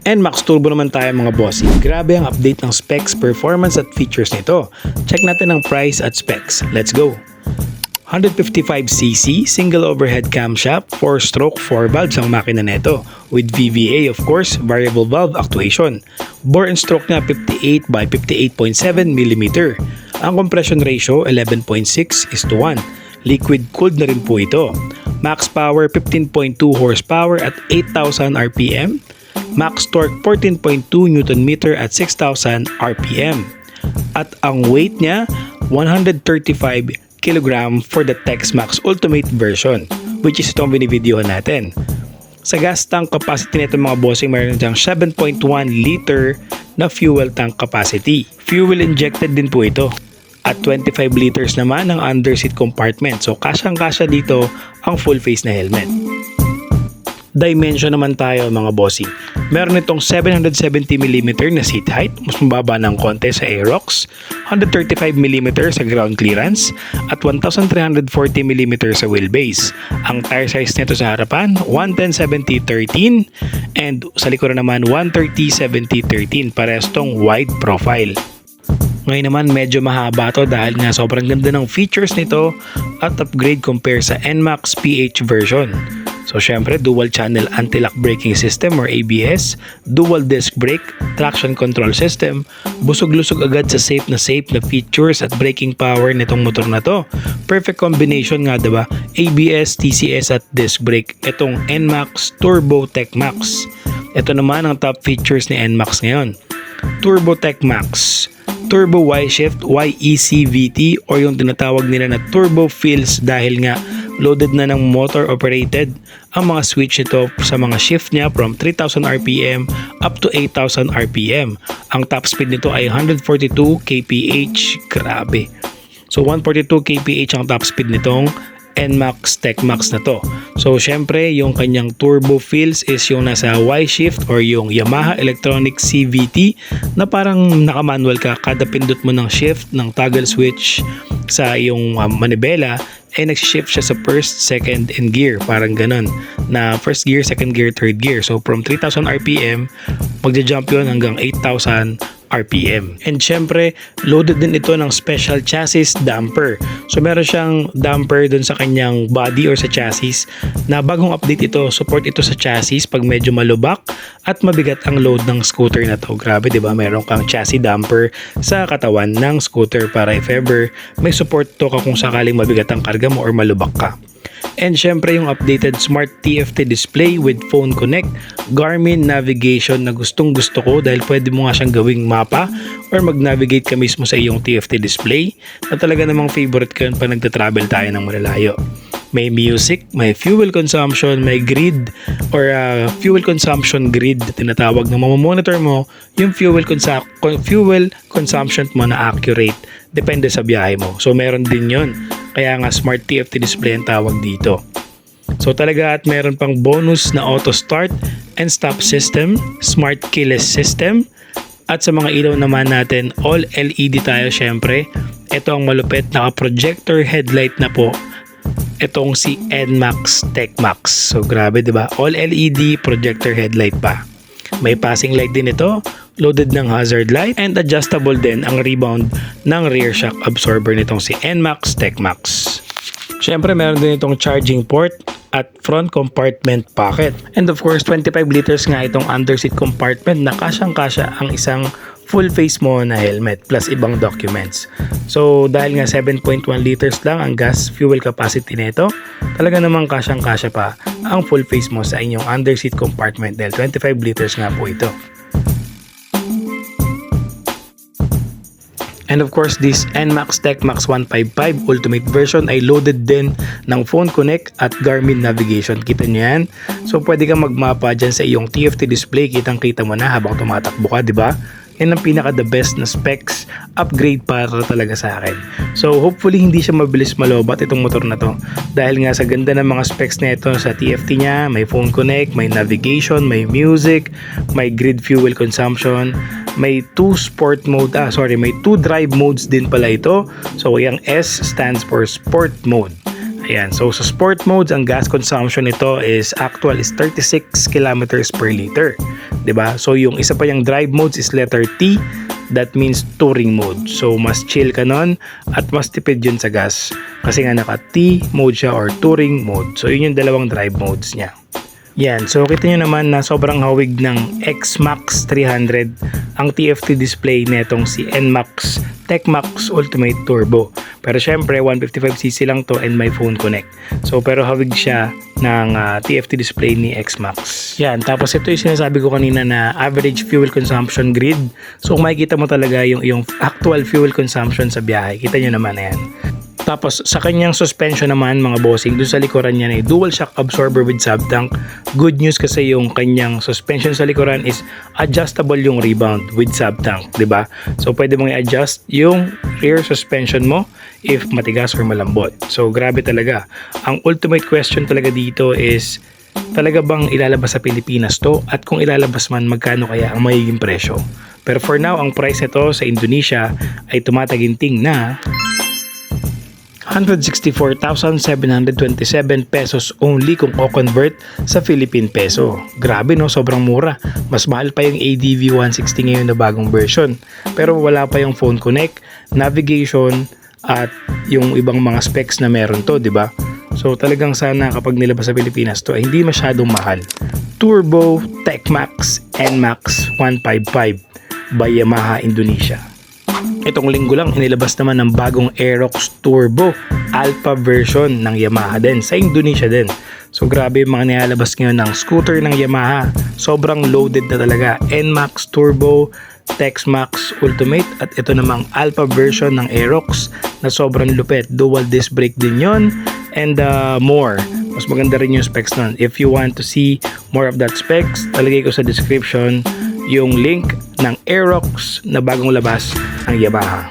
NMAX Turbo naman tayo mga bossy. Grabe ang update ng specs, performance at features nito. Check natin ang price at specs. Let's go! 155cc, single overhead camshaft, 4-stroke, 4 valves ang makina nito. With VVA of course, variable valve actuation. Bore and stroke niya 58 by 58.7mm. Ang compression ratio 11.6:1. Liquid cooled na rin po ito. Max power 15.2 horsepower at 8,000 RPM. Max torque 14.2 Nm at 6,000 RPM. At ang weight niya 135 kg for the Tex-Max Ultimate version, which is itong binivideohan natin. Sa gas tank capacity nito mga bossing, mayroon diyang 7.1 liter na fuel tank capacity. Fuel injected din po ito. At 25 liters naman ang underseat compartment. So kasyang-kasya dito ang full face na helmet. Dimension naman tayo mga bossing. Meron itong 770mm na seat height, mas mababa ng konti sa Aerox, 135mm sa ground clearance, at 1340mm sa wheelbase. Ang tire size nito sa harapan, 110/70/13, and sa likuran naman 130/70/13, parehas tong wide profile. Ngayon naman medyo mahaba to dahil nga sobrang ganda ng features nito at upgrade compare sa NMAX PH version. So syempre dual channel anti-lock braking system or ABS, dual disc brake, traction control system, busog-lusog agad sa safe na features at braking power nitong motor na to. Perfect combination nga diba? ABS, TCS at disc brake. Itong NMAX Turbo Tech Max. Ito naman ang top features ni NMAX ngayon. Turbo Tech Max, Turbo Y-Shift, YECVT or yung tinatawag nila na Turbo Feels dahil nga loaded na ng motor operated ang mga switch nito sa mga shift niya from 3,000 RPM up to 8,000 RPM. Ang top speed nito ay 142 kph. Grabe. So 142 kph ang top speed nitong NMAX Tech Max na to. So syempre yung kanyang turbo feels is yung nasa Y-Shift or yung Yamaha Electronic CVT na parang naka-manual ka, kada pindot mo ng shift ng toggle switch sa yung manibela ay nag-shift siya sa first, second, and gear. Parang ganun. Na first gear, second gear, third gear. So from 3,000 RPM, magja-jump yun hanggang 8,000 RPM. And syempre, loaded din ito ng special chassis damper. So meron siyang damper dun sa kanyang body or sa chassis na bagong update ito. Support ito sa chassis pag medyo malubak at mabigat ang load ng scooter na to. Grabe, di ba? Meron kang chassis damper sa katawan ng scooter para if ever may support to ka kung sakaling mabigat ang karga mo or malubak ka. And syempre yung updated Smart TFT display with phone connect, Garmin navigation na gustong gusto ko dahil pwede mo nga siyang gawing mapa or mag-navigate ka mismo sa iyong TFT display na talaga namang favorite ko yun pag nagta-travel tayo ng malalayo. May music, may fuel consumption, may grid or fuel consumption grid na tinatawag na mamamonitor mo yung fuel consumption mo na accurate depende sa biyahe mo. So meron din yun. Kaya nga Smart TFT display ang tawag dito. So talaga at meron pang bonus na auto start and stop system, smart keyless system, at sa mga ilaw naman natin all LED tayo syempre. Ito ang malupit na projector headlight na po. Itong si NMAX Tech Max. So grabe 'di ba? All LED projector headlight pa. May passing light din ito, loaded ng hazard light, and adjustable din ang rebound ng rear shock absorber nitong si NMAX Tech Max. Siyempre meron din itong charging port at front compartment pocket. And of course 25 liters nga itong underseat compartment na kasyang-kasya ang isang full face mo na helmet plus ibang documents. So dahil nga 7.1 liters lang ang gas fuel capacity nito, talaga namang kasyang-kasya pa ang full face mo sa inyong underseat compartment dahil 25 liters nga po ito. And of course, this NMAX Tech Max 155 Ultimate version ay loaded din ng phone connect at Garmin navigation. Kita nyo yan? So pwede kang magmapa dyan sa iyong TFT display. Kitang-kita mo na habang tumatakbo ka, di ba? Yan ang pinaka the best na specs upgrade para talaga sa akin. So hopefully hindi siya mabilis malobat itong motor na to dahil nga sa ganda ng mga specs na ito sa TFT niya, may phone connect, may navigation, may music, may grid fuel consumption, may 2 drive modes din pala ito. So yung S stands for sport mode. Ayan, so sa sport modes, ang gas consumption nito is 36 kilometers per liter. 'Diba? So yung isa pa yung drive modes is letter T. That means touring mode. So mas chill ka nun at mas tipid yun sa gas. Kasi nga naka T mode siya or touring mode. So yun yung dalawang drive modes niya. Yan, so kita nyo naman na sobrang hawig ng X-Max 300 ang TFT display netong si NMAX TechMax Ultimate Turbo. Pero syempre 155cc lang to and may phone connect. So pero hawig siya ng TFT display ni X-Max. Yan, tapos ito yung sinasabi ko kanina na average fuel consumption grid. So makikita mo talaga yung actual fuel consumption sa biyahe. Kita nyo naman na yan. Tapos sa kanyang suspension naman mga bossing, dun sa likuran niya na dual shock absorber with sub tank. Good news kasi yung kanyang suspension sa likuran is adjustable yung rebound with sub tank, 'di ba? So pwede mong i-adjust yung rear suspension mo if matigas or malambot. So grabe talaga. Ang ultimate question talaga dito is talaga bang ilalabas sa Pilipinas to, at kung ilalabas man magkano kaya ang magiging presyo? Pero for now ang price nito sa Indonesia ay tumataginting na 164,727 pesos only kung o-convert sa Philippine peso. Grabe no, sobrang mura. Mas mahal pa yung ADV 160 ngayon na bagong version. Pero wala pa yung phone connect, navigation, at yung ibang mga specs na meron to, di ba? So talagang sana kapag nilabas sa Pilipinas to ay hindi masyadong mahal. Turbo TechMax NMAX 155 by Yamaha Indonesia. Itong linggo lang inilabas naman ng bagong Aerox Turbo Alpha version ng Yamaha din sa Indonesia din. So grabe yung mga nilalabas ngayon ng scooter ng Yamaha. Sobrang loaded na talaga. NMAX Turbo, TechMax Ultimate, at ito namang Alpha version ng Aerox na sobrang lupet. Dual disc brake din yon and more. Mas maganda rin yung specs nun. If you want to see more of that specs, talagay ko sa description yung link ng Aerox na bagong labas ang Yamaha.